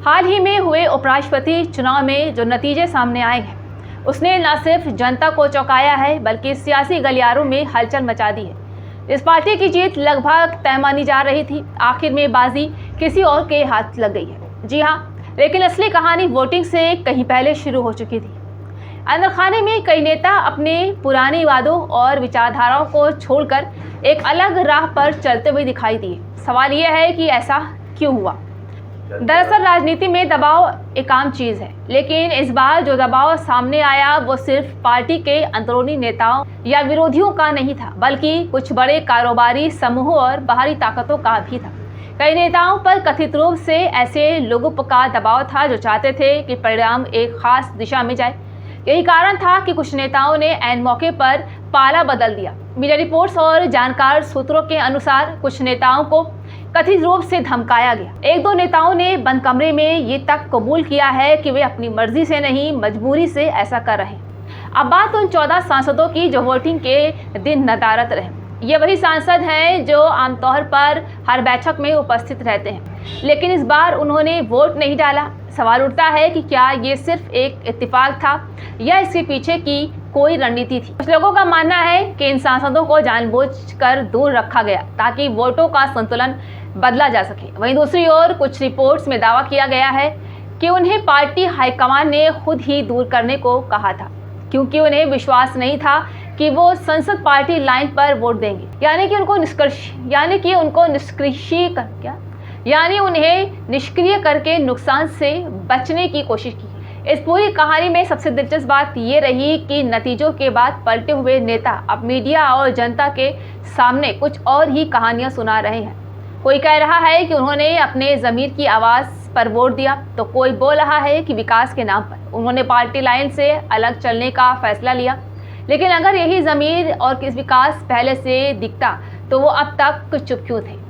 हाल ही में हुए उपराष्ट्रपति चुनाव में जो नतीजे सामने आए हैं उसने न सिर्फ जनता को चौंकाया है बल्कि सियासी गलियारों में हलचल मचा दी है। इस पार्टी की जीत लगभग तय मानी जा रही थी, आखिर में बाजी किसी और के हाथ लग गई है। जी हाँ, लेकिन असली कहानी वोटिंग से कहीं पहले शुरू हो चुकी थी। अंदर खाने में कई नेता अपने पुराने वादों और विचारधाराओं को छोड़कर एक अलग राह पर चलते हुए दिखाई दिए। सवाल यह है कि ऐसा क्यों हुआ? दरअसल राजनीति में दबाव एक आम चीज़ है, लेकिन इस बार जो दबाव सामने आया वो सिर्फ पार्टी के अंदरूनी नेताओं या विरोधियों का नहीं था, बल्कि कुछ बड़े कारोबारी समूहों और बाहरी ताकतों का भी था। कई नेताओं पर कथित रूप से ऐसे लोगों का दबाव था जो चाहते थे कि परिणाम एक खास दिशा में जाए। यही कारण था कि कुछ नेताओं ने ऐन मौके पर पाला बदल दिया। मीडिया रिपोर्ट्स और जानकार सूत्रों के अनुसार कुछ नेताओं को कथित रूप से धमकाया गया। एक दो नेताओं ने बंद कमरे में ये तक कबूल किया है कि वे अपनी मर्जी से नहीं, मजबूरी से ऐसा कर रहे हैं। अब बात उन 14 सांसदों की जो वोटिंग के दिन नदारत रहे। ये वही सांसद हैं जो आमतौर पर हर बैठक में उपस्थित रहते हैं, लेकिन इस बार उन्होंने वोट नहीं डाला। सवाल उठता है कि क्या ये सिर्फ एक इत्तेफाक था या इसके पीछे की कोई रणनीति थी। कुछ लोगों का मानना है कि इन सांसदों को जानबूझकर दूर रखा गया ताकि वोटों का संतुलन बदला जा सके। वहीं दूसरी ओर कुछ रिपोर्ट्स में दावा किया गया है कि उन्हें पार्टी हाईकमान ने खुद ही दूर करने को कहा था, क्योंकि उन्हें विश्वास नहीं था कि वो संसद पार्टी लाइन पर वोट देंगे, यानी उन्हें निष्क्रिय करके नुकसान से बचने की कोशिश की। इस पूरी कहानी में सबसे दिलचस्प बात ये रही कि नतीजों के बाद पलटे हुए नेता अब मीडिया और जनता के सामने कुछ और ही कहानियां सुना रहे हैं। कोई कह रहा है कि उन्होंने अपने ज़मीर की आवाज़ पर वोट दिया, तो कोई बोल रहा है कि विकास के नाम पर उन्होंने पार्टी लाइन से अलग चलने का फैसला लिया। लेकिन अगर यही ज़मीर और किस विकास पहले से दिखता तो वो अब तक चुप क्यों थे?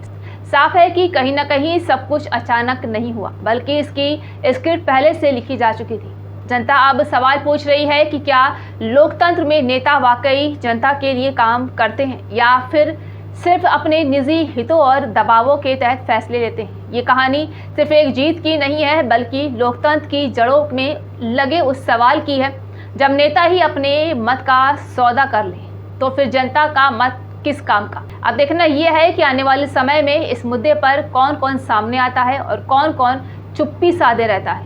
साफ है कि कहीं ना कहीं सब कुछ अचानक नहीं हुआ, बल्कि इसकी स्क्रिप्ट पहले से लिखी जा चुकी थी। जनता अब सवाल पूछ रही है कि क्या लोकतंत्र में नेता वाकई जनता के लिए काम करते हैं या फिर सिर्फ अपने निजी हितों और दबावों के तहत फैसले लेते हैं। ये कहानी सिर्फ एक जीत की नहीं है, बल्कि लोकतंत्र की जड़ों में लगे उस सवाल की है। जब नेता ही अपने मत का सौदा कर ले तो फिर जनता का मत किस काम का? अब देखना यह है कि आने वाले समय में इस मुद्दे पर कौन कौन सामने आता है और कौन कौन चुप्पी साधे रहता है।